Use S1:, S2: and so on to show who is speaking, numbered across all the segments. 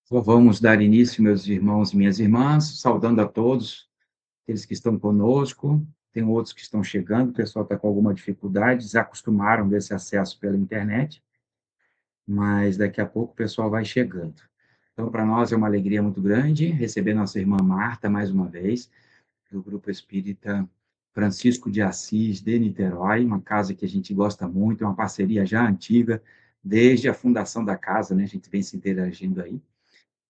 S1: Então, vamos dar início, meus irmãos e minhas irmãs, saudando a todos, aqueles que estão conosco, tem outros que estão chegando, o pessoal está com alguma dificuldade, desacostumaram desse acesso pela internet, mas daqui a pouco o pessoal vai chegando. Então, para nós é uma alegria muito grande receber nossa irmã Marta mais uma vez, do Grupo Espírita Francisco de Assis, de Niterói, uma casa que a gente gosta muito, é uma parceria já antiga, desde a fundação da casa, né? A gente vem se interagindo aí.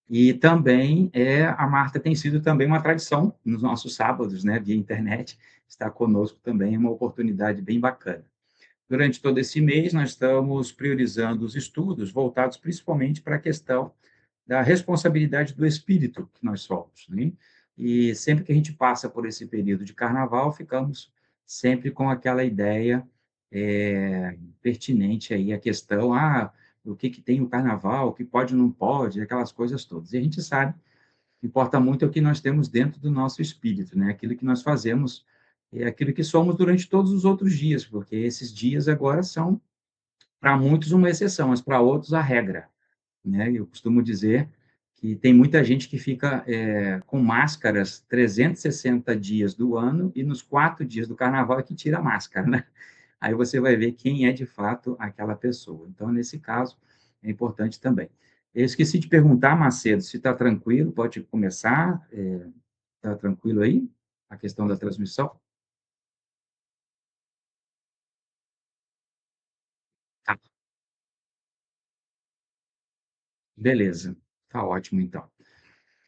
S1: E também a Marta tem sido também uma tradição nos nossos sábados, né, via internet, está conosco também, é uma oportunidade bem bacana. Durante todo esse mês, nós estamos priorizando os estudos voltados principalmente para a questão da responsabilidade do espírito que nós somos, né? E sempre que a gente passa por esse período de carnaval, ficamos sempre com aquela ideia pertinente aí, a questão, o que que tem o carnaval, o que pode ou não pode, aquelas coisas todas. E a gente sabe, importa muito é o que nós temos dentro do nosso espírito, né? Aquilo que nós fazemos é aquilo que somos durante todos os outros dias, porque esses dias agora são, para muitos, uma exceção, mas para outros, a regra, né? Eu costumo dizer que tem muita gente que fica com máscaras 360 dias do ano e nos 4 dias do carnaval é que tira a máscara, né? Aí você vai ver quem é de fato aquela pessoa. Então, nesse caso, é importante também. Eu esqueci de perguntar, Macedo, se está tranquilo, pode começar? Está tranquilo aí? A questão da transmissão? Tá, beleza. Tá ótimo, então.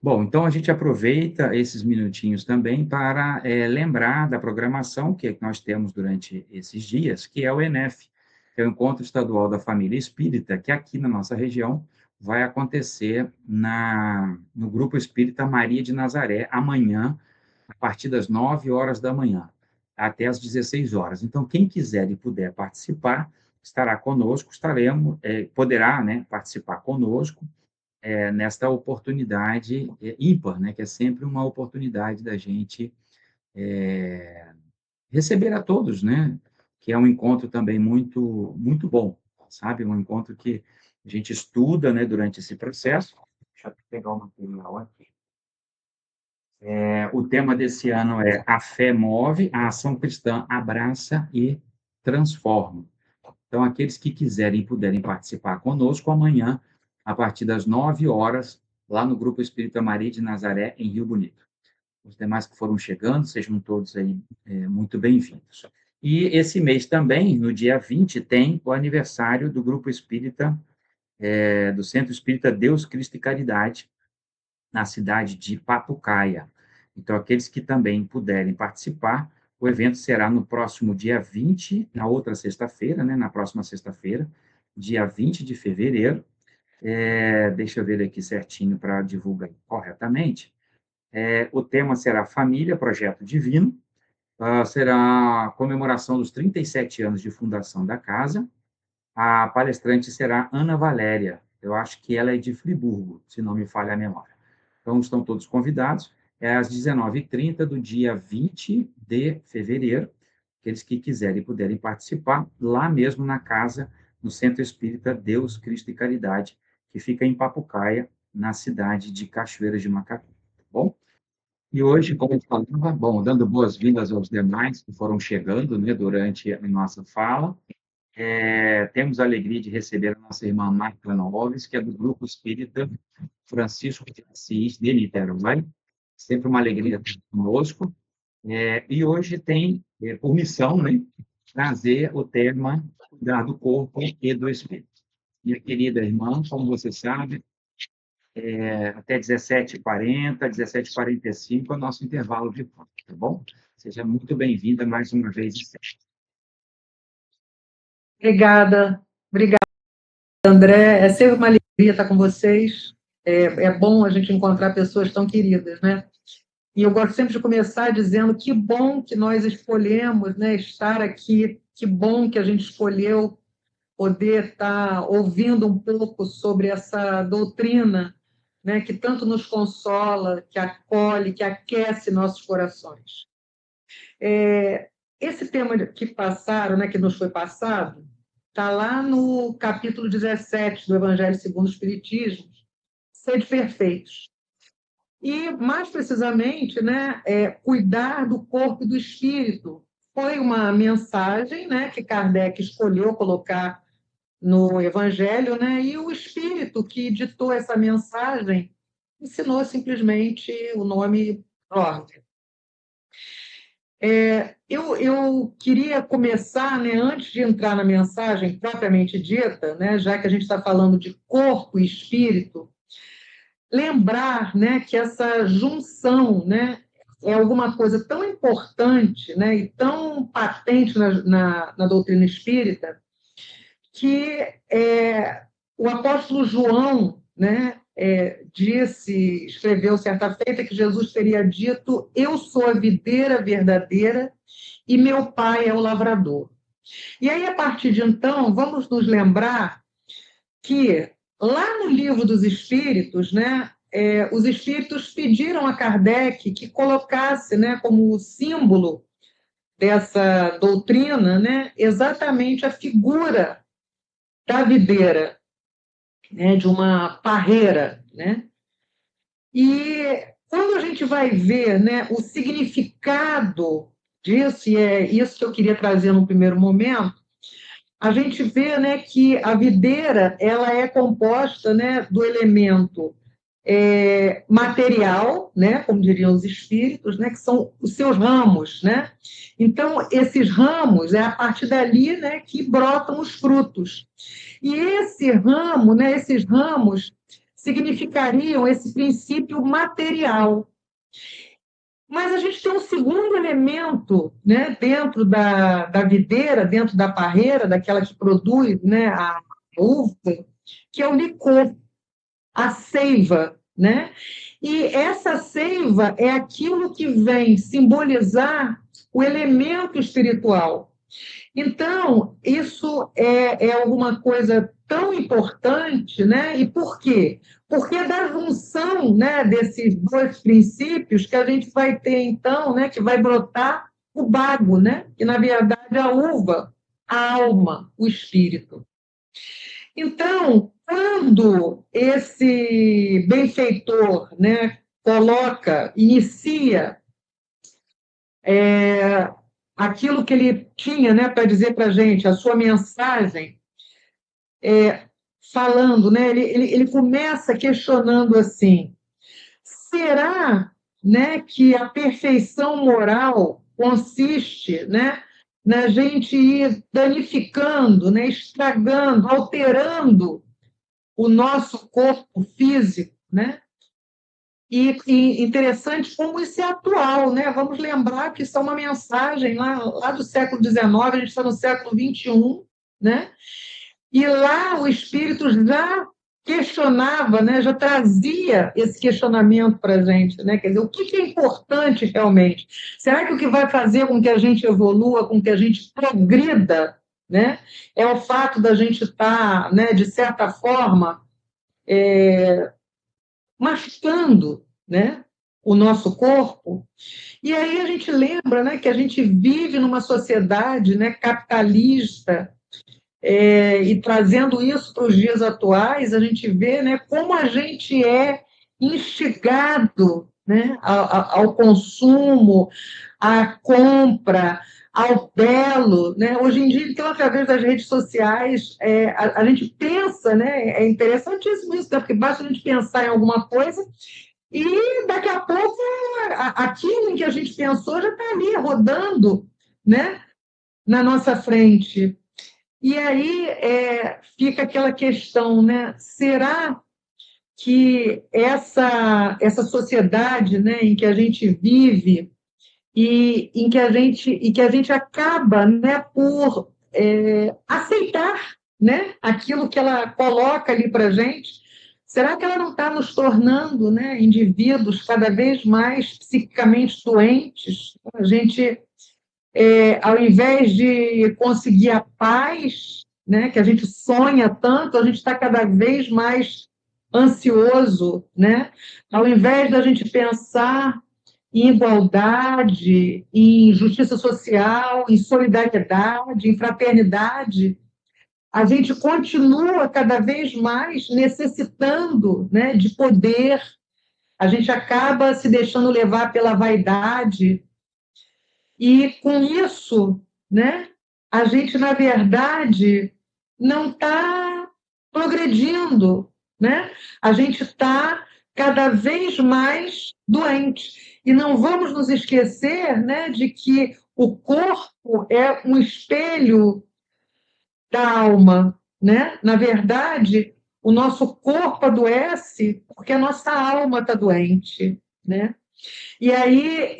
S1: Bom, então a gente aproveita esses minutinhos também para lembrar da programação que nós temos durante esses dias, que é o ENEF, que é o Encontro Estadual da Família Espírita, que aqui na nossa região vai acontecer no Grupo Espírita Maria de Nazaré, amanhã, a partir das 9 horas da manhã, até às 16 horas. Então, quem quiser e puder participar, estará conosco, poderá, né, participar conosco, nesta oportunidade ímpar, né, que é sempre uma oportunidade da gente receber a todos, né, que é um encontro também muito muito bom, sabe, um encontro que a gente estuda, né, durante esse processo. Deixa eu pegar o material aqui. O tema desse ano é A Fé Move, a Ação Cristã Abraça e Transforma. Então, aqueles que quiserem e puderem participar conosco amanhã, a partir das 9 horas, lá no Grupo Espírita Maria de Nazaré, em Rio Bonito. Os demais que foram chegando, sejam todos aí muito bem-vindos. E esse mês também, no dia 20, tem o aniversário do Grupo Espírita, do Centro Espírita Deus, Cristo e Caridade, na cidade de Papucaia. Então, aqueles que também puderem participar, o evento será no próximo dia 20, na outra sexta-feira, né, na próxima sexta-feira, dia 20 de fevereiro. Deixa eu ver aqui certinho para divulgar corretamente. O tema será Família, Projeto Divino. Será a comemoração dos 37 anos de fundação da casa. A palestrante será Ana Valéria. Eu acho que ela é de Friburgo, se não me falha a memória. Então, estão todos convidados. É às 19h30 do dia 20 de fevereiro. Aqueles que quiserem e puderem participar, lá mesmo na casa, no Centro Espírita Deus, Cristo e Caridade, que fica em Papucaia, na cidade de Cachoeiras de Macacu. Tá bom? E hoje, como eu falava, bom, dando boas-vindas aos demais que foram chegando, né, durante a nossa fala, temos a alegria de receber a nossa irmã Marta Noves, que é do Grupo Espírita Francisco de Assis, de Niterói. Sempre uma alegria ter conosco. E hoje tem, por missão, né, trazer o tema cuidar do corpo e do espírito. Minha querida irmã, como você sabe, até 17h40, 17h45 é o nosso intervalo de fala, tá bom? Seja muito bem-vinda mais uma vez.
S2: Obrigada, obrigada, André. É sempre uma alegria estar com vocês. É bom a gente encontrar pessoas tão queridas, né? E eu gosto sempre de começar dizendo que bom que nós escolhemos, né, estar aqui, que bom que a gente escolheu poder estar ouvindo um pouco sobre essa doutrina, né, que tanto nos consola, que acolhe, que aquece nossos corações. Esse tema que passaram, né, que nos foi passado, está lá no capítulo 17 do Evangelho segundo o Espiritismo, sede perfeitos. E, mais precisamente, né, cuidar do corpo e do espírito. Foi uma mensagem, né, que Kardec escolheu colocar no Evangelho, né, e o espírito que ditou essa mensagem ensinou simplesmente o nome ordem. Eu queria começar, né, antes de entrar na mensagem propriamente dita, né, já que a gente está falando de corpo e espírito, lembrar, né, que essa junção, né, é alguma coisa tão importante, né, e tão patente na doutrina espírita, que o apóstolo João, né, escreveu certa feita que Jesus teria dito: eu sou a videira verdadeira e meu pai é o lavrador. E aí, a partir de então, vamos nos lembrar que lá no Livro dos Espíritos, né, os espíritos pediram a Kardec que colocasse, né, como símbolo dessa doutrina, né, exatamente a figura da videira, né, de uma parreira, né? E quando a gente vai ver, né, o significado disso, e é isso que eu queria trazer no primeiro momento, a gente vê, né, que a videira ela é composta, né, do elemento material, né, como diriam os espíritos, né, que são os seus ramos, né? Então, esses ramos, é a partir dali, né, que brotam os frutos. E esse ramo, né, esses ramos significariam esse princípio material. Mas a gente tem um segundo elemento, né, dentro da videira, dentro da parreira, daquela que produz, né, a uva, que é o licor, a seiva, né? E essa seiva é aquilo que vem simbolizar o elemento espiritual. Então, isso é alguma coisa tão importante, né? E por quê? Porque é da junção, né, desses dois princípios que a gente vai ter, então, né, que vai brotar o bago, né? Que, na verdade, a uva, a alma, o espírito. Então, quando esse benfeitor, né, inicia aquilo que ele tinha, né, para dizer para a gente, a sua mensagem, falando, né, ele começa questionando assim: será, né, que a perfeição moral consiste, né, na gente ir danificando, né, estragando, alterando o nosso corpo físico, né? E interessante como isso é atual, né? Vamos lembrar que isso é uma mensagem lá do século XIX, a gente está no século XXI, né? E lá o espírito já questionava, né? Já trazia esse questionamento para a gente, né? Quer dizer, o que é importante realmente? Será que o que vai fazer com que a gente evolua, com que a gente progrida, né? É o fato da gente estar, né, de certa forma, machucando, né, o nosso corpo. E aí a gente lembra, né, que a gente vive numa sociedade, né, capitalista, e trazendo isso para os dias atuais, a gente vê, né, como a gente é instigado, né, ao consumo, à compra, ao belo, né? Hoje em dia, então, através das redes sociais, a gente pensa, né? É interessantíssimo isso, né? Porque basta a gente pensar em alguma coisa e daqui a pouco aquilo em que a gente pensou já está ali rodando, né, na nossa frente. E aí fica aquela questão, né? Será que essa sociedade, né, em que a gente vive e em que a gente acaba, né, por aceitar, né, aquilo que ela coloca ali para a gente, será que ela não está nos tornando, né, indivíduos cada vez mais psiquicamente doentes? A gente, ao invés de conseguir a paz, né, que a gente sonha tanto, a gente está cada vez mais ansioso, né? Ao invés da gente pensar em igualdade, em justiça social, em solidariedade, em fraternidade, a gente continua cada vez mais necessitando, né, de poder, a gente acaba se deixando levar pela vaidade, e com isso, né, a gente, na verdade, não está progredindo, né? A gente está cada vez mais doente. E não vamos nos esquecer, né, de que o corpo é um espelho da alma, né? Na verdade, o nosso corpo adoece porque a nossa alma está doente, né? E aí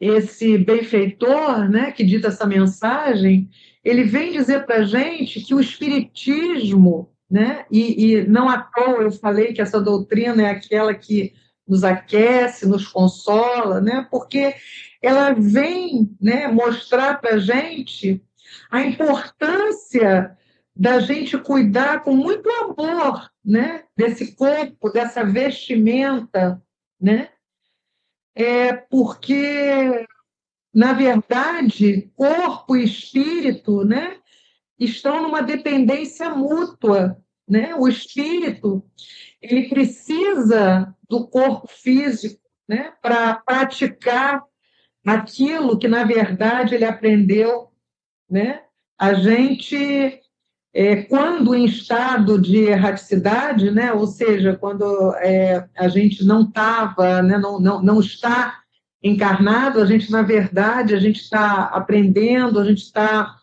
S2: esse benfeitor, né, que dita essa mensagem, ele vem dizer para a gente que o espiritismo, né, e não à toa eu falei que essa doutrina é aquela que nos aquece, nos consola, né, porque ela vem, né, mostrar para a gente a importância da gente cuidar com muito amor, né, desse corpo, dessa vestimenta, né, porque, na verdade, corpo e espírito, né, estão numa dependência mútua, né? O espírito, ele precisa do corpo físico, né, para praticar aquilo que, na verdade, ele aprendeu, né? A gente, quando em estado de erraticidade, né, ou seja, quando a gente não estava, né, não está encarnado, a gente, na verdade, a gente está aprendendo, a gente está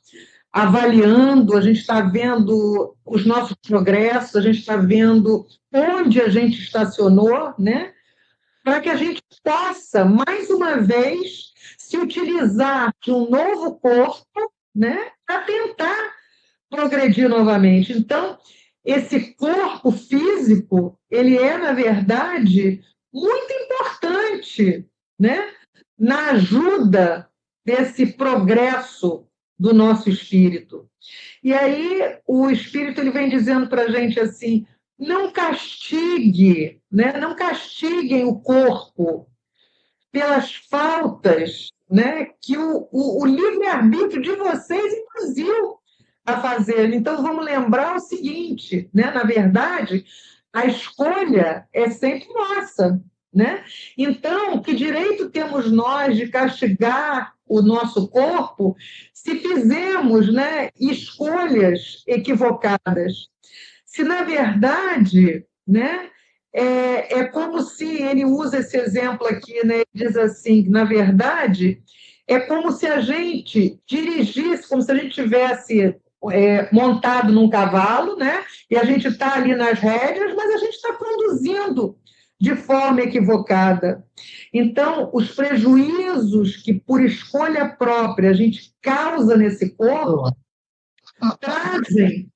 S2: avaliando, a gente está vendo os nossos progressos, a gente está vendo onde a gente estacionou, né, para que a gente possa, mais uma vez, se utilizar de um novo corpo, né, para tentar progredir novamente. Então, esse corpo físico, ele é, na verdade, muito importante, né, na ajuda desse progresso do nosso espírito. E aí o espírito ele vem dizendo para a gente assim, não castigue, né, não castiguem o corpo pelas faltas, né, que o livre-arbítrio de vocês induziu a fazer. Então, vamos lembrar o seguinte, né, na verdade, a escolha é sempre nossa, né? Então, que direito temos nós de castigar o nosso corpo se fizermos, né, escolhas equivocadas? Se, na verdade, né, é como se ele usa esse exemplo aqui, né, ele diz assim, na verdade, é como se a gente dirigisse, como se a gente tivesse montado num cavalo, né, e a gente está ali nas rédeas, mas a gente está conduzindo de forma equivocada. Então, os prejuízos que, por escolha própria, a gente causa nesse corpo, trazem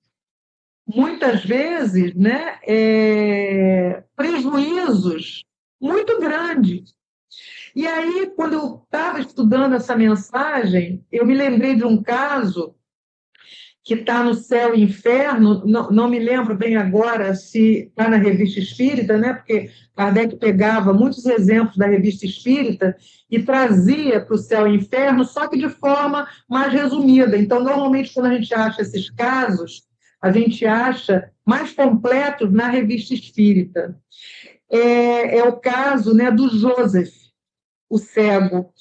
S2: muitas vezes, né, prejuízos muito grandes. E aí, quando eu estava estudando essa mensagem, eu me lembrei de um caso que está no Céu e Inferno, não me lembro bem agora se está na Revista Espírita, né, porque Kardec pegava muitos exemplos da Revista Espírita e trazia para o Céu e Inferno, só que de forma mais resumida. Então, normalmente, quando a gente acha esses casos, a gente acha mais completos na Revista Espírita. É o caso, né, do Joseph, o cego.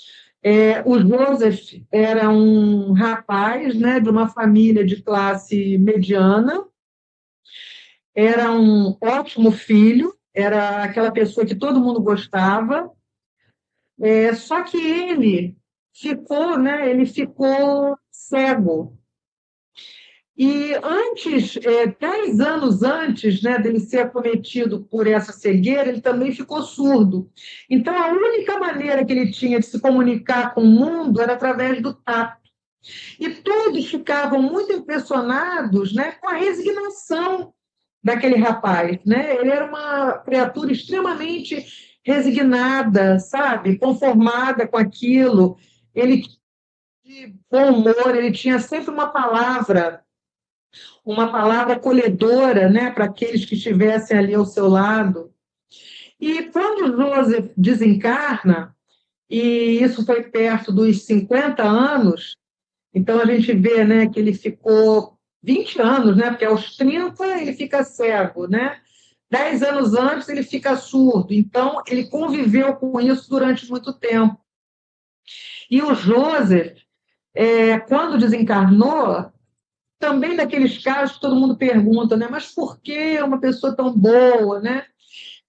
S2: O Joseph era um rapaz, né, de uma família de classe mediana, era um ótimo filho, era aquela pessoa que todo mundo gostava, só que ele ficou cego. E antes, 10 anos antes, né, dele ser acometido por essa cegueira, ele também ficou surdo. Então, a única maneira que ele tinha de se comunicar com o mundo era através do tato. E todos ficavam muito impressionados, né, com a resignação daquele rapaz. Né? Ele era uma criatura extremamente resignada, sabe, conformada com aquilo. Ele, de bom humor, ele tinha sempre uma palavra acolhedora, né, para aqueles que estivessem ali ao seu lado. E quando Joseph desencarna, e isso foi perto dos 50 anos, Então, a gente vê, né, que ele ficou 20 anos, né, porque aos 30 ele fica cego, né? 10 anos antes ele fica surdo. Então, ele conviveu com isso durante muito tempo. E o Joseph, quando desencarnou, também daqueles casos que todo mundo pergunta, né? Mas por que uma pessoa tão boa, né?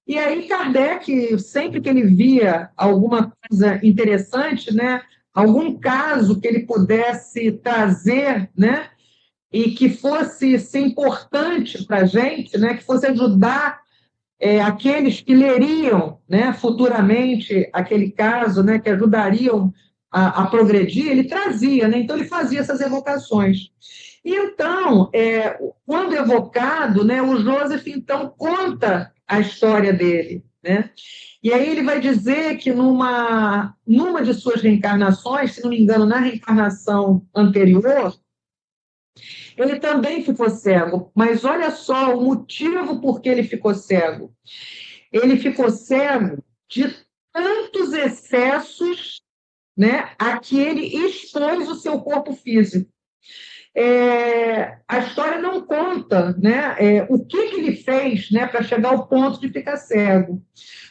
S2: E aí Kardec, sempre que ele via alguma coisa interessante, né? Algum caso que ele pudesse trazer, né? E que fosse ser importante para a gente, né? Que fosse ajudar aqueles que leriam, né? Futuramente aquele caso, né? Que ajudariam a progredir, ele trazia, né? Então ele fazia essas evocações. E então, quando evocado, né, o Joseph, então, conta a história dele, né? E aí ele vai dizer que numa de suas reencarnações, se não me engano, na reencarnação anterior, ele também ficou cego. Mas olha só o motivo por que ele ficou cego. Ele ficou cego de tantos excessos, né, a que ele expôs o seu corpo físico. A história não conta, né, o que ele fez, né, para chegar ao ponto de ficar cego.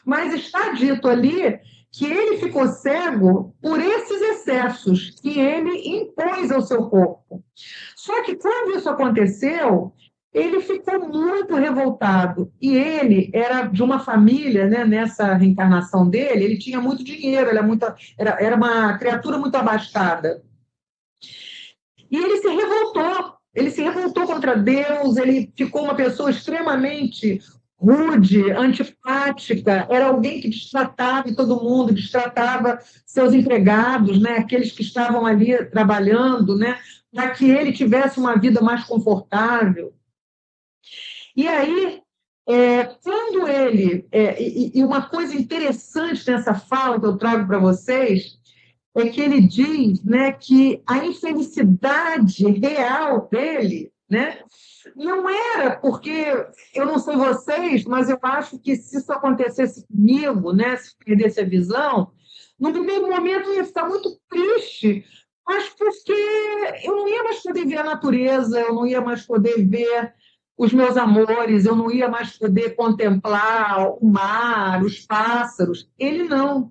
S2: Mas está dito ali que ele ficou cego por esses excessos que ele impôs ao seu corpo. Só que quando isso aconteceu, ele ficou muito revoltado. E ele era de uma família, né, nessa reencarnação dele, ele tinha muito dinheiro, era uma criatura muito abastada. E ele se revoltou contra Deus, ele ficou uma pessoa extremamente rude, antipática, era alguém que destratava todo mundo, destratava seus empregados, né, aqueles que estavam ali trabalhando, né, para que ele tivesse uma vida mais confortável. E aí, quando ele... e uma coisa interessante nessa fala que eu trago para vocês é que ele diz, né, que a infelicidade real dele, né, não era porque, eu não sei vocês, mas eu acho que se isso acontecesse comigo, né, se perdesse a visão, no primeiro momento eu ia ficar muito triste, mas porque eu não ia mais poder ver a natureza, eu não ia mais poder ver os meus amores, eu não ia mais poder contemplar o mar, os pássaros. Ele não.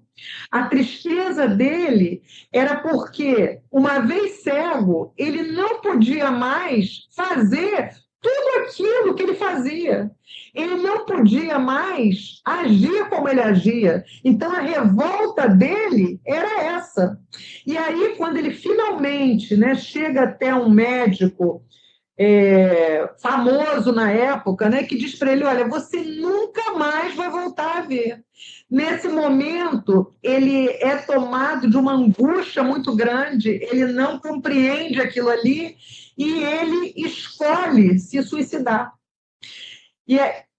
S2: A tristeza dele era porque, uma vez cego, ele não podia mais fazer tudo aquilo que ele fazia. Ele não podia mais agir como ele agia. Então, a revolta dele era essa. E aí, quando ele finalmente, né, chega até um médico famoso na época, né, que diz para ele, olha, você nunca mais vai voltar a ver. Nesse momento, ele é tomado de uma angústia muito grande, ele não compreende aquilo ali e ele escolhe se suicidar.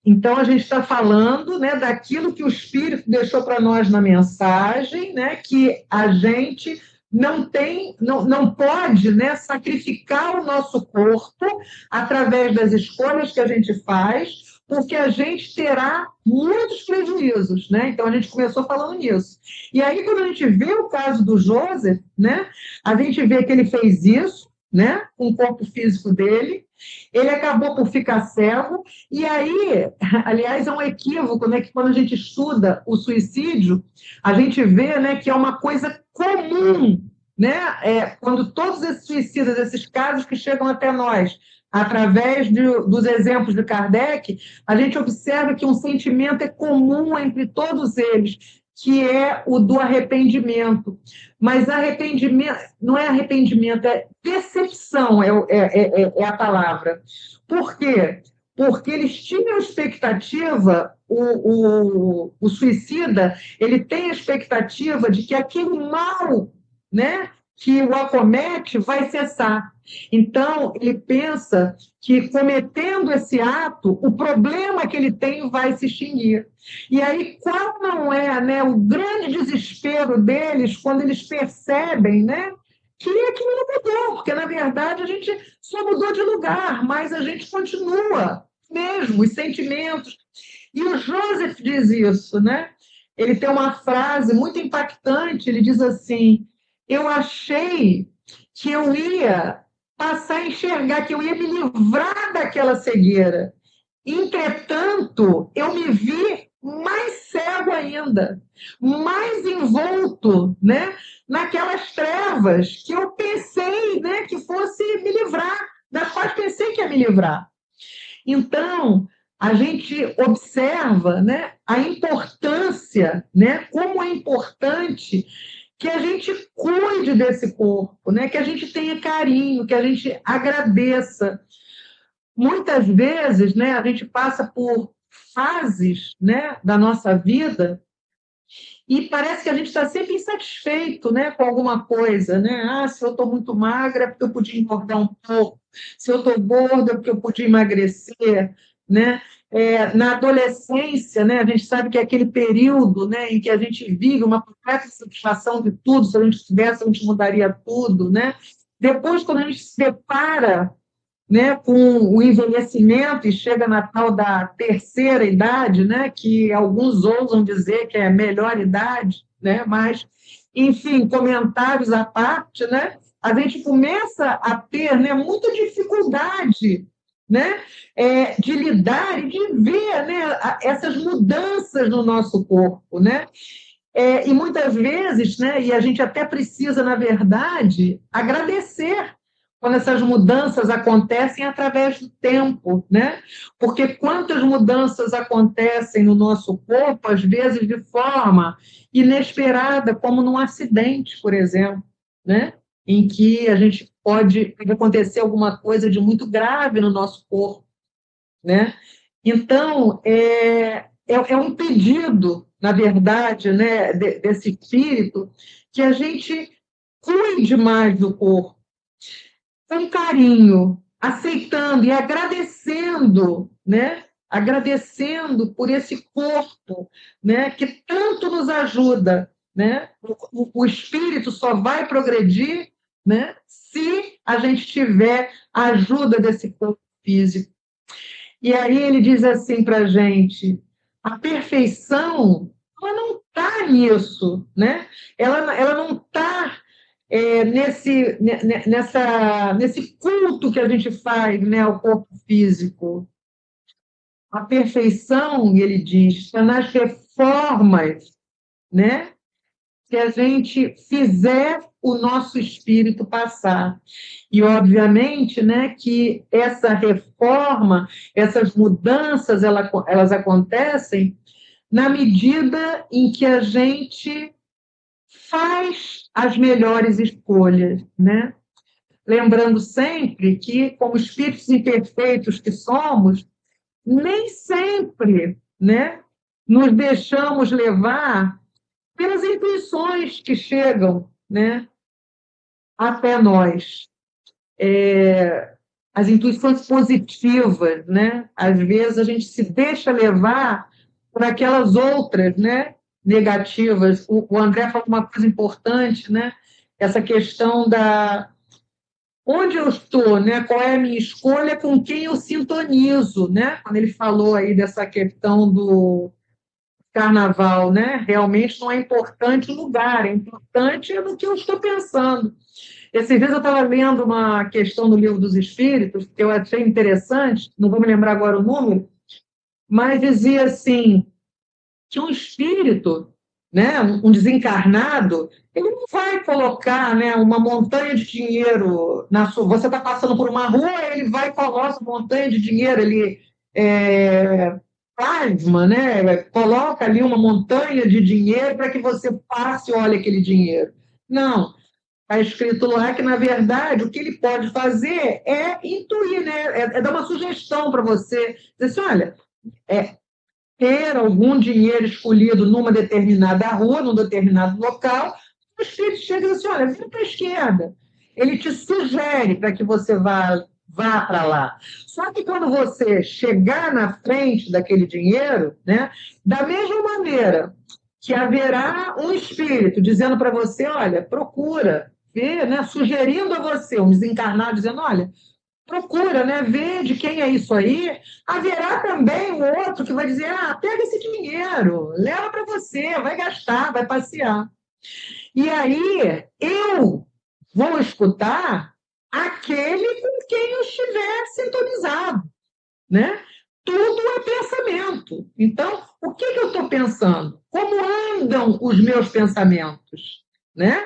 S2: Então, a gente está falando, né, daquilo que o Espírito deixou para nós na mensagem, né, que a gente não pode, né, sacrificar o nosso corpo através das escolhas que a gente faz, porque a gente terá muitos prejuízos, né? Então, a gente começou falando nisso. E aí, quando a gente vê o caso do Joseph, né, a gente vê que ele fez isso, né, com o corpo físico dele, ele acabou por ficar cego, e aí, aliás, é um equívoco, né, que quando a gente estuda o suicídio, a gente vê, né, que é uma coisa comum, né, quando todos esses suicidas, esses casos que chegam até nós, através dos exemplos de Kardec, a gente observa que um sentimento é comum entre todos eles, que é o do arrependimento. Mas arrependimento não é arrependimento, é decepção, é a palavra. Por quê? Porque eles tinham expectativa, o suicida, ele tem a expectativa de que aquele mal, né, que o acomete vai cessar. Então, ele pensa que, cometendo esse ato, o problema que ele tem vai se extinguir. E aí, qual não é, né, o grande desespero deles quando eles percebem, né, que aquilo não mudou, porque, na verdade, a gente só mudou de lugar, mas a gente continua mesmo, os sentimentos. E o Joseph diz isso, né? Ele tem uma frase muito impactante, ele diz assim, eu achei que eu ia passar a enxergar, que eu ia me livrar daquela cegueira. Entretanto, eu me vi mais cego ainda, mais envolto, né, naquelas trevas que eu pensei, né, que fosse me livrar, das quais pensei que ia me livrar. Então, a gente observa, né, a importância, né, como é importante que a gente cuide desse corpo, né, que a gente tenha carinho, que a gente agradeça. Muitas vezes, né, a gente passa por fases, né, da nossa vida e parece que a gente está sempre insatisfeito, né, com alguma coisa, né? Ah, se eu estou muito magra, é porque eu podia engordar um pouco. Se eu estou gorda, é porque eu podia emagrecer, né? Na adolescência, né, a gente sabe que é aquele período, né, em que a gente vive uma completa satisfação de tudo. Se a gente tivesse, a gente mudaria tudo, né? Depois, quando a gente se depara, né, com o envelhecimento e chega na tal da terceira idade, né, que alguns ousam dizer que é a melhor idade, né, mas, enfim, comentários à parte, né, a gente começa a ter, né, muita dificuldade, né, de lidar e de ver, né, essas mudanças no nosso corpo, né, e muitas vezes, né, e a gente até precisa, na verdade, agradecer quando essas mudanças acontecem através do tempo, né? Porque quantas mudanças acontecem no nosso corpo, às vezes de forma inesperada, como num acidente, por exemplo, né? Em que a gente pode acontecer alguma coisa de muito grave no nosso corpo, né? Então, é um pedido, na verdade, né, desse espírito, que a gente cuide mais do corpo, com carinho, aceitando e agradecendo, né? Agradecendo por esse corpo, né? Que tanto nos ajuda, né? O espírito só vai progredir, né? Se a gente tiver a ajuda desse corpo físico. E aí ele diz assim para a gente: a perfeição, ela não está nisso, né? Ela não está nesse culto que a gente faz, né, ao corpo físico. A perfeição, ele diz, está nas reformas, né, que a gente fizer o nosso espírito passar. E, obviamente, né, que essa reforma, essas mudanças, elas acontecem na medida em que a gente faz as melhores escolhas, né? Lembrando sempre que, como espíritos imperfeitos que somos, nem sempre, né, nos deixamos levar pelas intuições que chegam, né, até nós. As intuições positivas, né? Às vezes a gente se deixa levar por aquelas outras, né, negativas. O André falou uma coisa importante, né? Essa questão da onde eu estou, né? Qual é a minha escolha, com quem eu sintonizo, né? Quando ele falou aí dessa questão do carnaval, né? Realmente não é importante o lugar, é importante no que eu estou pensando. Esses dias eu estava lendo uma questão do Livro dos Espíritos, que eu achei interessante, não vou me lembrar agora o número, mas dizia assim, que um espírito, né, um desencarnado, ele não vai colocar, né, uma montanha de dinheiro na sua... Você está passando por uma rua, ele vai e coloca uma montanha de dinheiro, ele plasma, né, coloca ali uma montanha de dinheiro para que você passe e olhe aquele dinheiro. Não, está escrito lá que, na verdade, o que ele pode fazer é intuir, né? Dar uma sugestão para você. Dizer assim, olha, ter algum dinheiro escolhido numa determinada rua, num determinado local, o espírito chega e diz assim, olha, vira para a esquerda. Ele te sugere para que você vá para lá. Só que quando você chegar na frente daquele dinheiro, né, da mesma maneira que haverá um espírito dizendo para você, olha, procura, vê, né, sugerindo a você, um desencarnado dizendo, olha, procura, né, ver de quem é isso aí. Haverá também um outro que vai dizer, pega esse dinheiro, leva para você, vai gastar, vai passear. E aí, eu vou escutar aquele com quem eu estiver sintonizado, né? Tudo é pensamento. Então, o que eu estou pensando? Como andam os meus pensamentos, né?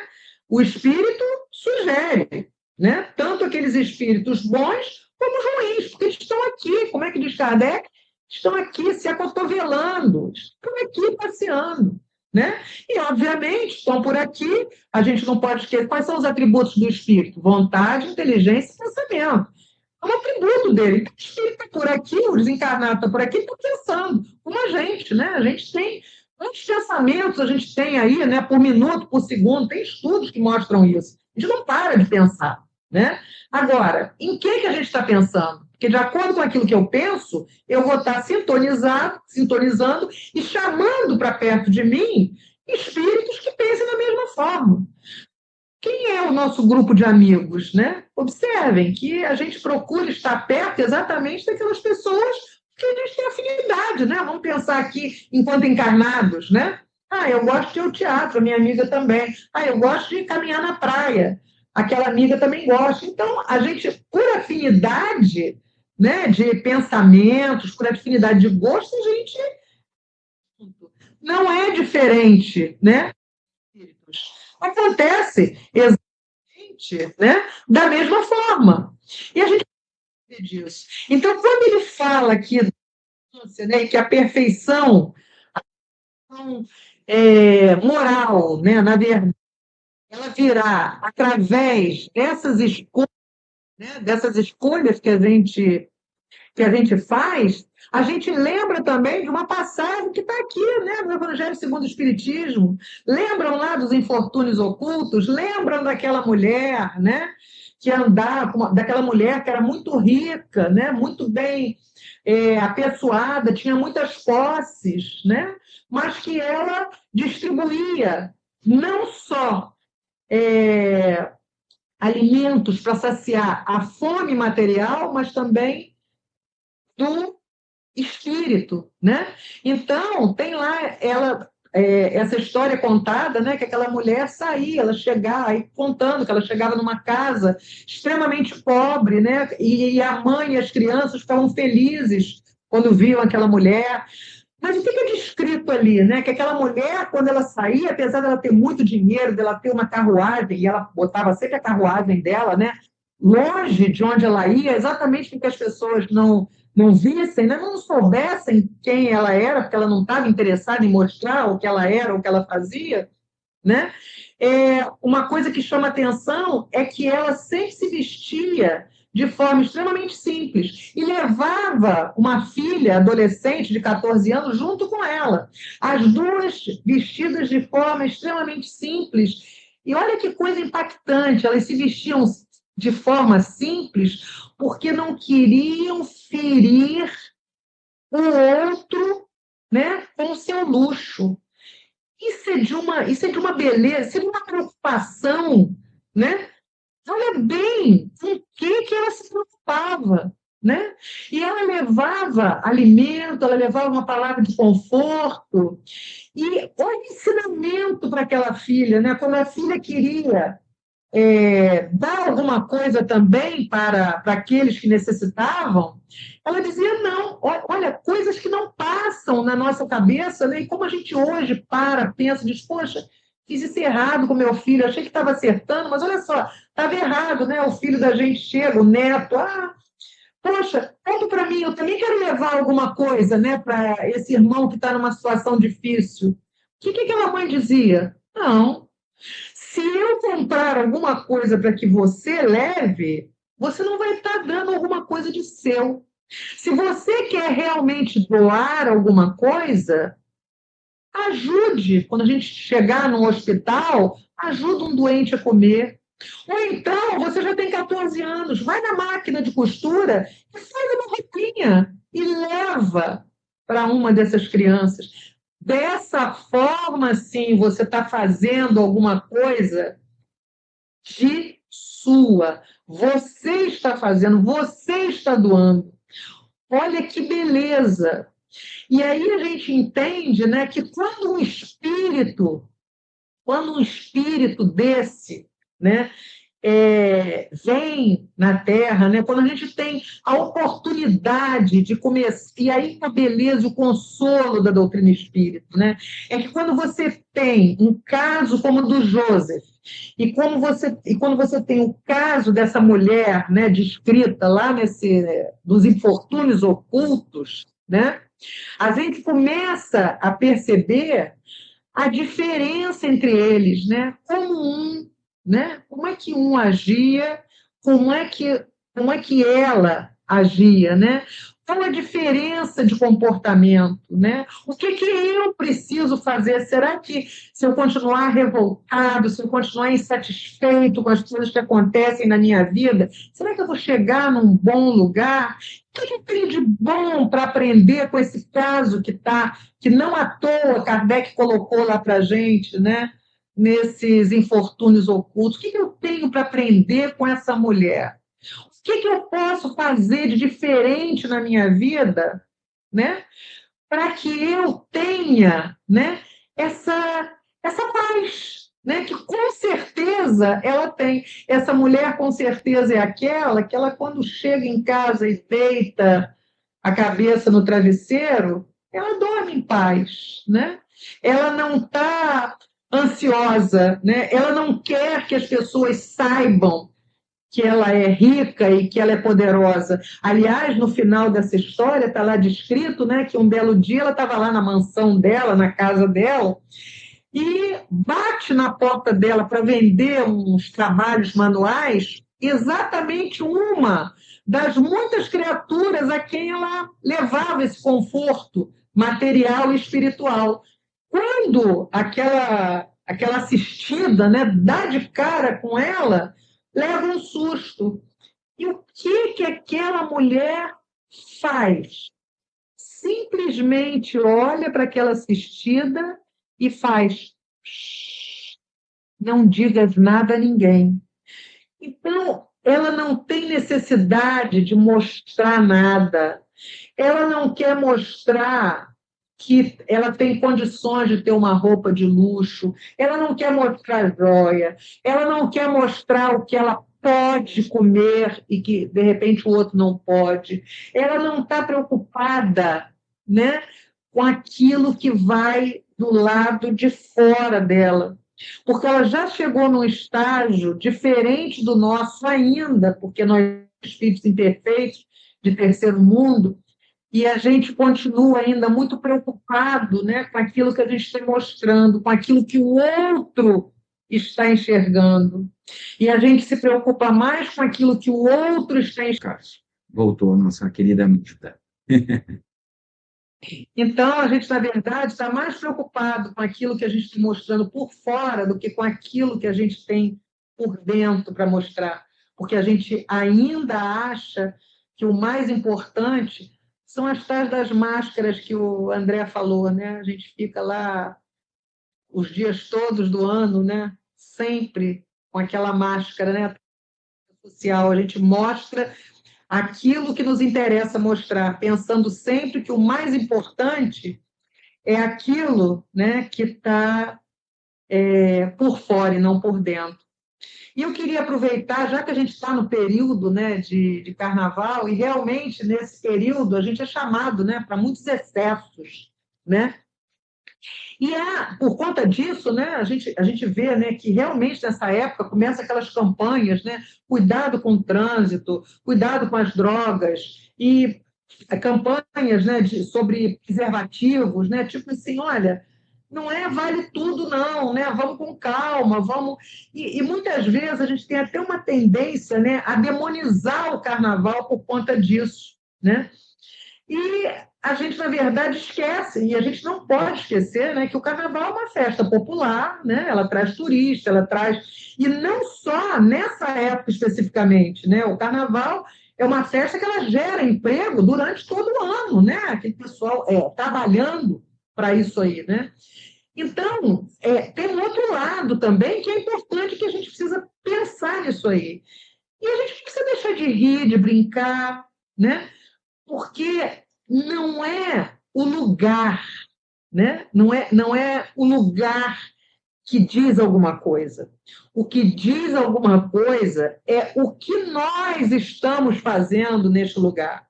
S2: O espírito sugere, né? Tanto aqueles espíritos bons como os ruins, porque eles estão aqui, como é que diz Kardec? Estão aqui se acotovelando, estão aqui passeando, né? E, obviamente, estão por aqui, a gente não pode esquecer. Quais são os atributos do espírito? Vontade, inteligência e pensamento. É um atributo dele. Então, o espírito está por aqui, o desencarnado está por aqui, está pensando, como a gente, né? A gente tem quantos pensamentos a gente tem aí, né? Por minuto, por segundo, tem estudos que mostram isso. A gente não para de pensar, né? Agora, em que a gente está pensando? Porque, de acordo com aquilo que eu penso, eu vou estar sintonizando e chamando para perto de mim espíritos que pensem da mesma forma. Quem é o nosso grupo de amigos, né? Observem que a gente procura estar perto exatamente daquelas pessoas que a gente tem afinidade, né? Vamos pensar aqui enquanto encarnados, né? Ah, eu gosto de ir ao teatro, a minha amiga também. Ah, eu gosto de caminhar na praia, aquela amiga também gosta. Então, a gente, por afinidade, né, de pensamentos, por afinidade de gosto, a gente não é diferente, né? Acontece né? Da mesma forma. E a gente sabe disso. Então, quando ele fala aqui, né, que a perfeição moral, né, na verdade, ela virá através dessas escolhas que a gente faz, a gente lembra também de uma passagem que está aqui, né, no Evangelho segundo o Espiritismo. Lembram lá dos infortúnios ocultos? Lembram daquela mulher, né, que andava, daquela mulher que era muito rica, né, muito bem apessoada, tinha muitas posses, né, mas que ela distribuía não só alimentos para saciar a fome material, mas também do espírito, né? Então, tem lá essa história contada, né, que aquela mulher saía, ela chegava, aí contando que ela chegava numa casa extremamente pobre, né, e a mãe e as crianças ficavam felizes quando viam aquela mulher. Mas o que é descrito ali, né? Que aquela mulher, quando ela saía, apesar dela ter muito dinheiro, dela ter uma carruagem, e ela botava sempre a carruagem dela, né? Longe de onde ela ia, exatamente para que as pessoas não vissem, né? Não soubessem quem ela era, porque ela não estava interessada em mostrar o que ela era, o que ela fazia, né? Uma coisa que chama atenção é que ela sempre se vestia de forma extremamente simples e levava uma filha adolescente de 14 anos junto com ela. As duas vestidas de forma extremamente simples. E olha que coisa impactante, elas se vestiam de forma simples porque não queriam ferir o outro, né, com o seu luxo. Isso é de uma beleza, isso é de uma preocupação, né? Olha bem com o que ela se preocupava, né? E ela levava alimento, ela levava uma palavra de conforto, e olha o ensinamento para aquela filha, né? Quando a filha queria dar alguma coisa também para aqueles que necessitavam, ela dizia não. Olha, coisas que não passam na nossa cabeça, né? E como a gente hoje pensa, diz, poxa, fiz isso errado com meu filho, achei que estava acertando, mas olha só, estava errado, né? O filho da gente chega, o neto, poxa, conta para mim, eu também quero levar alguma coisa, né, para esse irmão que está numa situação difícil. O que aquela mãe dizia? Não, se eu comprar alguma coisa para que você leve, você não vai estar dando alguma coisa de seu. Se você quer realmente doar alguma coisa, ajude. Quando a gente chegar no hospital, ajuda um doente a comer. Ou então, você já tem 14 anos, vai na máquina de costura e faz uma roupinha e leva para uma dessas crianças. Dessa forma, sim, você está fazendo alguma coisa de sua. Você está fazendo, você está doando. Olha que beleza! E aí a gente entende, né, que quando um espírito desse, né, vem na Terra, né? Quando a gente tem a oportunidade de começar, e aí a beleza e o consolo da doutrina espírita, né? É que quando você tem um caso como o do Joseph, quando você tem o caso dessa mulher, né, descrita lá dos infortúnios ocultos, né? A gente começa a perceber a diferença entre eles, né? Como é que um agia, como é que ela agia, né? Qual a diferença de comportamento, né? O que eu preciso fazer? Será que se eu continuar revoltado, se eu continuar insatisfeito com as coisas que acontecem na minha vida, será que eu vou chegar num bom lugar? O que eu tenho de bom para aprender com esse caso que não à toa Kardec colocou lá para a gente, né? Nesses infortúnios ocultos? O que eu tenho para aprender com essa mulher? O que eu posso fazer de diferente na minha vida, né? Para que eu tenha, né? Essa paz, né? Que com certeza ela tem. Essa mulher com certeza é aquela que ela, quando chega em casa e deita a cabeça no travesseiro, ela dorme em paz, né? Ela não está ansiosa, né? Ela não quer que as pessoas saibam que ela é rica e que ela é poderosa. Aliás, no final dessa história está lá descrito, né, que um belo dia ela estava lá na mansão dela, na casa dela, e bate na porta dela para vender uns trabalhos manuais, exatamente uma das muitas criaturas a quem ela levava esse conforto material e espiritual. Quando aquela assistida, né, dá de cara com ela, leva um susto. E o que aquela mulher faz? Simplesmente olha para aquela assistida e faz: não digas nada a ninguém. Então, ela não tem necessidade de mostrar nada. Ela não quer mostrar que ela tem condições de ter uma roupa de luxo, ela não quer mostrar joia, ela não quer mostrar o que ela pode comer e que, de repente, o outro não pode. Ela não está preocupada, né, com aquilo que vai do lado de fora dela, porque ela já chegou num estágio diferente do nosso ainda, porque nós somos espíritos imperfeitos de terceiro mundo, e a gente continua ainda muito preocupado, né, com aquilo que a gente está mostrando, com aquilo que o outro está enxergando. E a gente se preocupa mais com aquilo que o outro está enxergando.
S1: Voltou a nossa querida Mista.
S2: Então, a gente, na verdade, está mais preocupado com aquilo que a gente está mostrando por fora do que com aquilo que a gente tem por dentro para mostrar. Porque a gente ainda acha que o mais importante são as tais das máscaras que o André falou, né? A gente fica lá os dias todos do ano, né? Sempre com aquela máscara, né, social. A gente mostra aquilo que nos interessa mostrar, pensando sempre que o mais importante é aquilo, né, que está por fora e não por dentro. E eu queria aproveitar, já que a gente está no período, né, de carnaval, e realmente nesse período a gente é chamado, né, para muitos excessos, né? E por conta disso, né, a gente vê, né, que realmente nessa época começam aquelas campanhas, né, cuidado com o trânsito, cuidado com as drogas, e campanhas, né, sobre preservativos, né, tipo assim, olha, não vale tudo não, né, vamos com calma, vamos... E muitas vezes a gente tem até uma tendência, né, a demonizar o carnaval por conta disso, né? E a gente, na verdade, esquece, e a gente não pode esquecer, né, que o carnaval é uma festa popular, né, ela traz turista, ela traz... E não só nessa época especificamente, né, o carnaval é uma festa que ela gera emprego durante todo o ano, né, aquele pessoal trabalhando para isso aí, né. Então, tem um outro lado também que é importante, que a gente precisa pensar nisso aí. E a gente precisa deixar de rir, de brincar, né, porque não é o lugar, né? Não é o lugar que diz alguma coisa. O que diz alguma coisa é o que nós estamos fazendo neste lugar.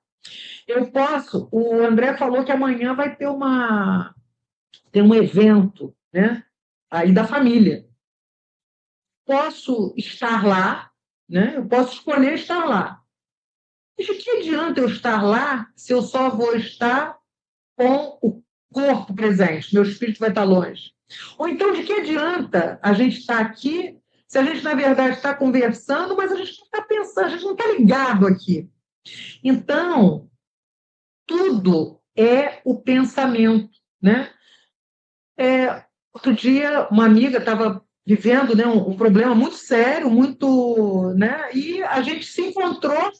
S2: O André falou que amanhã vai ter um evento, né? Aí da família. Posso estar lá, né? Eu posso escolher estar lá. Mas de que adianta eu estar lá se eu só vou estar com o corpo presente? Meu espírito vai estar longe. Ou então, de que adianta a gente estar aqui se a gente, na verdade, está conversando, mas a gente não está pensando, a gente não está ligado aqui. Então, tudo é o pensamento, né? Outro dia, uma amiga estava vivendo, né, um problema muito sério, muito, né, e a gente se encontrou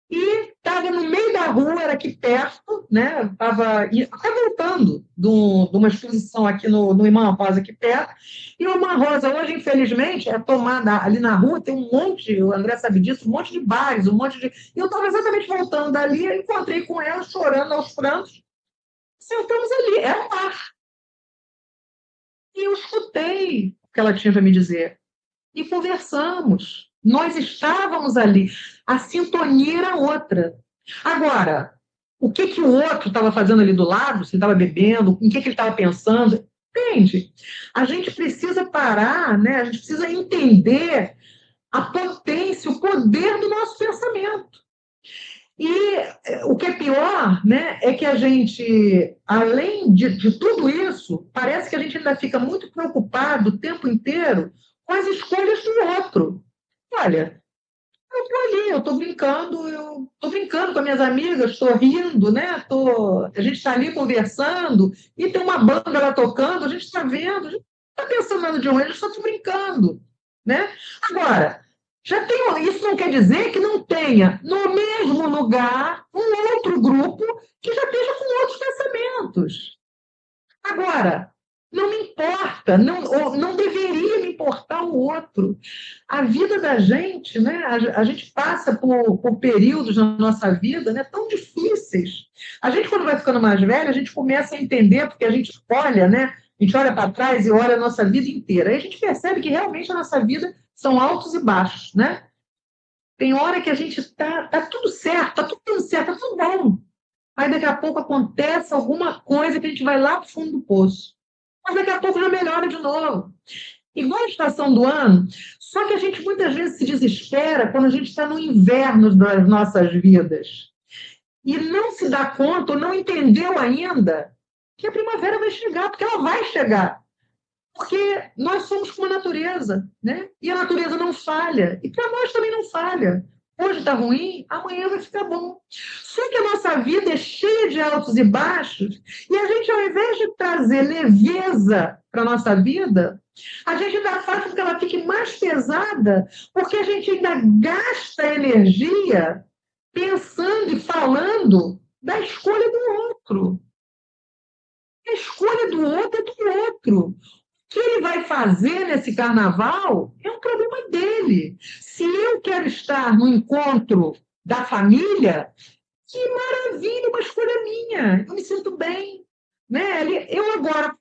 S2: e estava no meio da rua, era aqui perto, né, estava até voltando de uma exposição aqui no Irmã Rosa, aqui perto, e o Irmã Rosa hoje, infelizmente, é tomada ali na rua, tem um monte, o André sabe disso, um monte de bares, um monte de... E eu estava exatamente voltando dali, eu encontrei com ela, chorando aos prantos, sentamos ali, era um bar. E eu escutei o que ela tinha para me dizer. E conversamos. Nós estávamos ali. A sintonia era outra. Agora, o que o outro estava fazendo ali do lado, se estava bebendo, em que ele estava pensando, entende? A gente precisa parar, né? A gente precisa entender a potência, o poder do nosso pensamento. E o que é pior, né, é que a gente, além de tudo isso, parece que a gente ainda fica muito preocupado o tempo inteiro com as escolhas do outro. Olha, eu estou ali, eu estou brincando com as minhas amigas, estou rindo, né? A gente está ali conversando e tem uma banda lá tocando, a gente está vendo, a gente não está pensando nada de ruim, a gente só está brincando, né? Agora, isso não quer dizer que não tenha no mesmo lugar um outro grupo que já esteja com outros pensamentos. Agora, não me importa, não deveria me importar o outro. A vida da gente, né? A gente passa por períodos na nossa vida, né, tão difíceis. A gente, quando vai ficando mais velha, a gente começa a entender, porque a gente olha, né? A gente olha para trás e olha a nossa vida inteira. Aí a gente percebe que realmente a nossa vida são altos e baixos, né? Tem hora que a gente tá tudo certo, tá tudo dando certo, tá tudo bom. Aí daqui a pouco acontece alguma coisa que a gente vai lá para o fundo do poço. Mas daqui a pouco já melhora de novo. Igual a estação do ano, só que a gente muitas vezes se desespera quando a gente está no inverno das nossas vidas. E não se dá conta, ou não entendeu ainda, que a primavera vai chegar, porque ela vai chegar. Porque nós somos como a natureza, né? E a natureza não falha. E para nós também não falha. Hoje está ruim, amanhã vai ficar bom. Só que a nossa vida é cheia de altos e baixos, e a gente, ao invés de trazer leveza para a nossa vida, a gente ainda faz com que ela fique mais pesada, porque a gente ainda gasta energia pensando e falando da escolha do outro. A escolha do outro é do outro. O que ele vai fazer nesse carnaval é um problema dele. Se eu quero estar no encontro da família, que maravilha, uma escolha minha. Eu me sinto bem. Né? Eu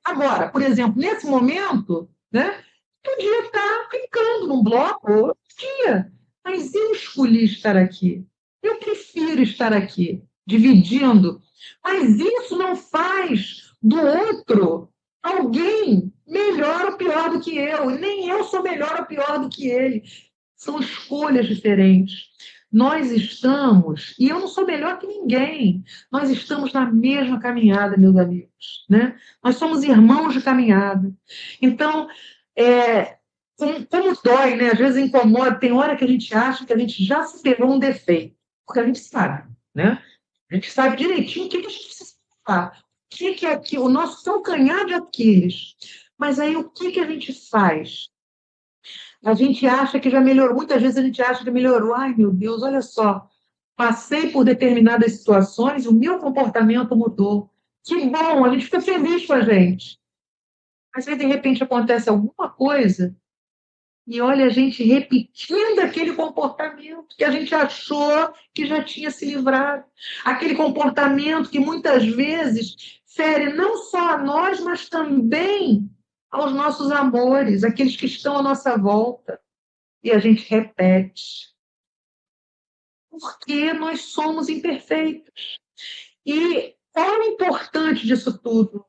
S2: agora, por exemplo, nesse momento, né, podia estar brincando num bloco, podia, mas eu escolhi estar aqui. Eu prefiro estar aqui, dividindo. Mas isso não faz do outro alguém melhor ou pior do que eu. Nem eu sou melhor ou pior do que ele. São escolhas diferentes. Nós estamos, e eu não sou melhor que ninguém, nós estamos na mesma caminhada, meus amigos, né? Nós somos irmãos de caminhada. Então, como dói, né? Às vezes incomoda, tem hora que a gente acha que a gente já superou um defeito, porque a gente sabe, né? A gente sabe direitinho o que a gente precisa falar, o que é aqui, o nosso calcanhar de Aquiles. Mas aí o que a gente faz? A gente acha que já melhorou, muitas vezes a gente acha que melhorou. Ai, meu Deus, olha só, passei por determinadas situações e o meu comportamento mudou. Que bom, a gente fica feliz com a gente. Mas aí, de repente, acontece alguma coisa e olha a gente repetindo aquele comportamento que a gente achou que já tinha se livrado. Aquele comportamento que muitas vezes fere não só a nós, mas também aos nossos amores, aqueles que estão à nossa volta. E a gente repete. Porque nós somos imperfeitos. E qual é o importante disso tudo?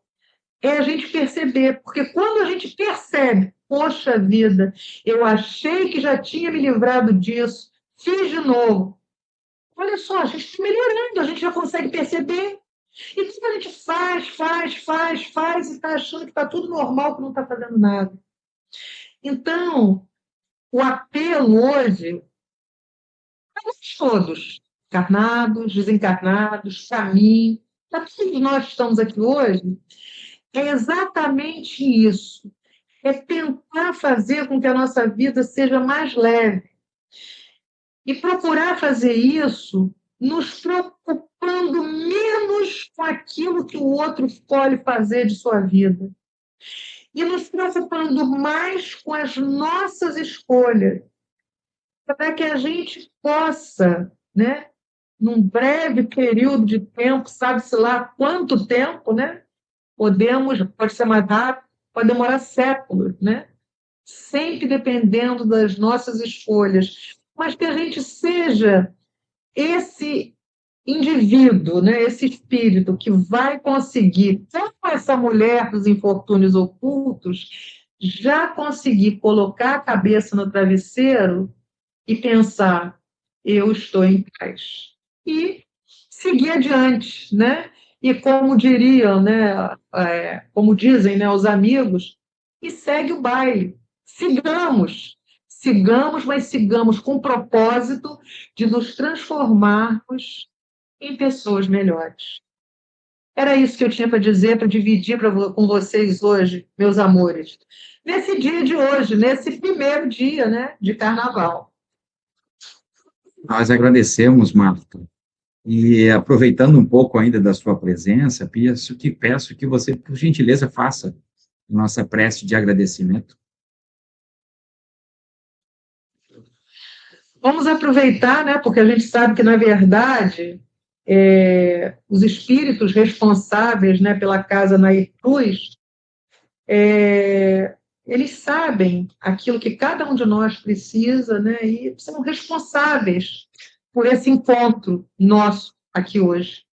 S2: É a gente perceber, porque quando a gente percebe, poxa vida, eu achei que já tinha me livrado disso, fiz de novo. Olha só, a gente está melhorando, a gente já consegue perceber. E quando a gente faz, e está achando que está tudo normal, que não está fazendo nada. Então, o apelo hoje, para nós todos, encarnados, desencarnados, caminho, para todos nós que estamos aqui hoje, é exatamente isso. É tentar fazer com que a nossa vida seja mais leve. E procurar fazer isso nos preocupando menos com aquilo que o outro escolhe fazer de sua vida. E nos preocupando mais com as nossas escolhas, para que a gente possa, né, num breve período de tempo, sabe-se lá quanto tempo, né? Pode ser mais rápido, pode demorar séculos, né? Sempre dependendo das nossas escolhas, mas que a gente seja esse indivíduo, né, esse espírito que vai conseguir, como essa mulher dos infortúnios ocultos, já conseguir colocar a cabeça no travesseiro e pensar, eu estou em paz. E seguir adiante, né? E como diriam, né, como dizem, né, os amigos, e segue o baile. Sigamos, mas sigamos com o propósito de nos transformarmos em pessoas melhores. Era isso que eu tinha para dizer, para dividir com vocês hoje, meus amores. Nesse dia de hoje, nesse primeiro dia, né, de carnaval.
S1: Nós agradecemos, Marta. E aproveitando um pouco ainda da sua presença, peço que você, por gentileza, faça nossa prece de agradecimento.
S2: Vamos aproveitar, né, porque a gente sabe que, na verdade, os espíritos responsáveis, né, pela Casa Nair Cruz, eles sabem aquilo que cada um de nós precisa, né, e são responsáveis por esse encontro nosso aqui hoje.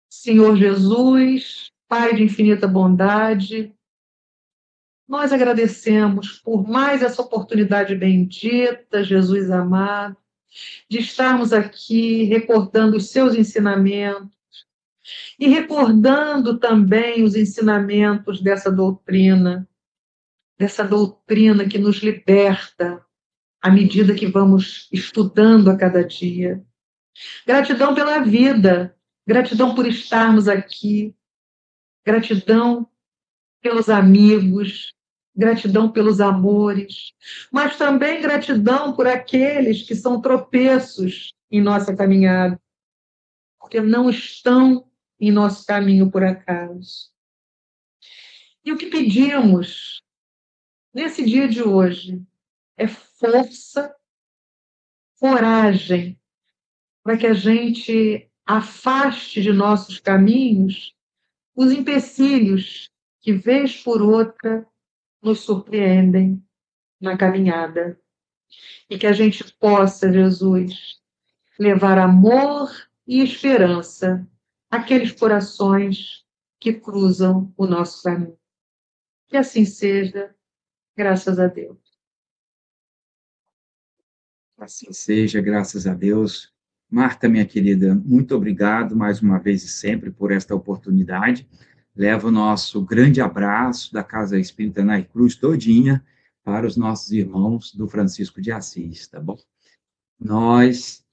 S2: Senhor Jesus, Pai de infinita bondade, nós agradecemos por mais essa oportunidade bendita, Jesus amado, de estarmos aqui recordando os seus ensinamentos e recordando também os ensinamentos dessa doutrina que nos liberta à medida que vamos estudando a cada dia. Gratidão pela vida, gratidão por estarmos aqui, gratidão pelos amigos, gratidão pelos amores, mas também gratidão por aqueles que são tropeços em nossa caminhada, porque não estão em nosso caminho por acaso. E o que pedimos nesse dia de hoje é força, coragem, para que a gente afaste de nossos caminhos os empecilhos que, vez por outra, nos surpreendem na caminhada. E que a gente possa, Jesus, levar amor e esperança àqueles corações que cruzam o nosso caminho. Que assim seja, graças a Deus.
S1: Assim seja, graças a Deus. Marta, minha querida, muito obrigado mais uma vez e sempre por esta oportunidade. Levo o nosso grande abraço da Casa Espírita Nair Cruz todinha para os nossos irmãos do Francisco de Assis, tá bom? Nós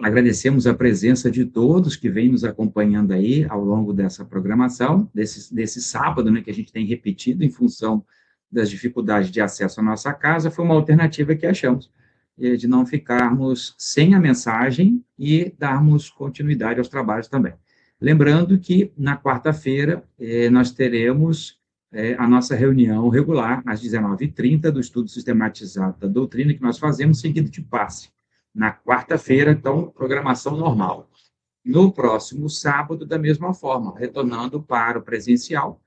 S1: agradecemos a presença de todos que vêm nos acompanhando aí ao longo dessa programação, desse sábado, né, que a gente tem repetido em função das dificuldades de acesso à nossa casa, foi uma alternativa que achamos, de não ficarmos sem a mensagem e darmos continuidade aos trabalhos também. Lembrando que, na quarta-feira, nós teremos a nossa reunião regular, às 19h30, do estudo sistematizado da doutrina, que nós fazemos seguido de passe. Na quarta-feira, então, programação normal. No próximo sábado, da mesma forma, retornando para o presencial,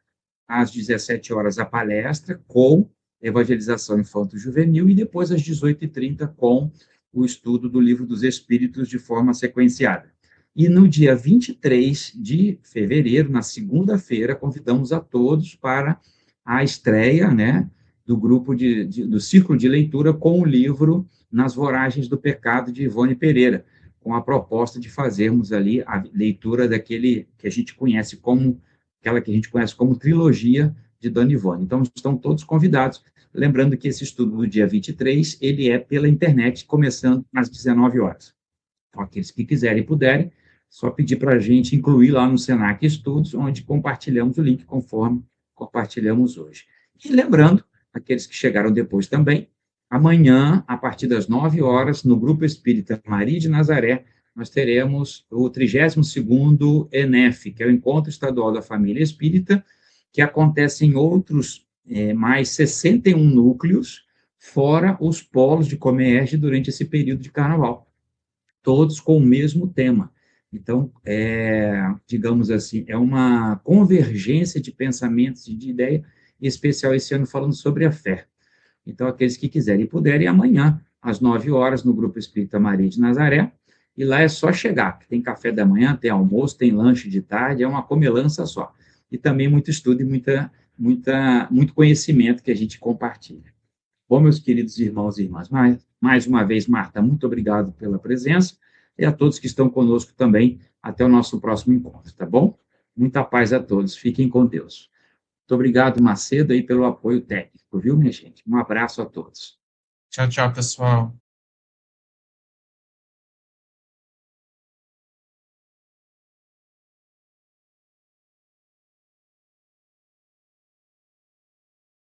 S1: às 17 horas a palestra com evangelização infanto-juvenil e depois às 18h30 com o estudo do Livro dos Espíritos de forma sequenciada. E no dia 23 de fevereiro, na segunda-feira, convidamos a todos para a estreia, né, do grupo do círculo de leitura com o livro Nas Voragens do Pecado, de Ivone Pereira, com a proposta de fazermos ali a leitura daquele que a gente conhece como, aquela que a gente conhece como trilogia de Dona Ivone. Então, estão todos convidados, lembrando que esse estudo do dia 23, ele é pela internet, começando às 19 horas. Então, aqueles que quiserem e puderem, só pedir para a gente incluir lá no Senac Estudos, onde compartilhamos o link conforme compartilhamos hoje. E lembrando, aqueles que chegaram depois também, amanhã, a partir das 9 horas, no Grupo Espírita Maria de Nazaré, nós teremos o 32º ENEF, que é o Encontro Estadual da Família Espírita, que acontece em outros mais 61 núcleos, fora os polos de Comerge durante esse período de carnaval, todos com o mesmo tema. Então, digamos assim, é uma convergência de pensamentos e de ideia, em especial esse ano falando sobre a fé. Então, aqueles que quiserem e puderem, amanhã, às 9 horas, no Grupo Espírita Maria de Nazaré, e lá é só chegar, tem café da manhã, tem almoço, tem lanche de tarde, é uma comilança só. E também muito estudo e muito conhecimento que a gente compartilha. Bom, meus queridos irmãos e irmãs, mais uma vez, Marta, muito obrigado pela presença, e a todos que estão conosco também, até o nosso próximo encontro, tá bom? Muita paz a todos, fiquem com Deus. Muito obrigado, Macedo, aí, pelo apoio técnico, viu, minha gente? Um abraço a todos.
S3: Tchau, tchau, pessoal.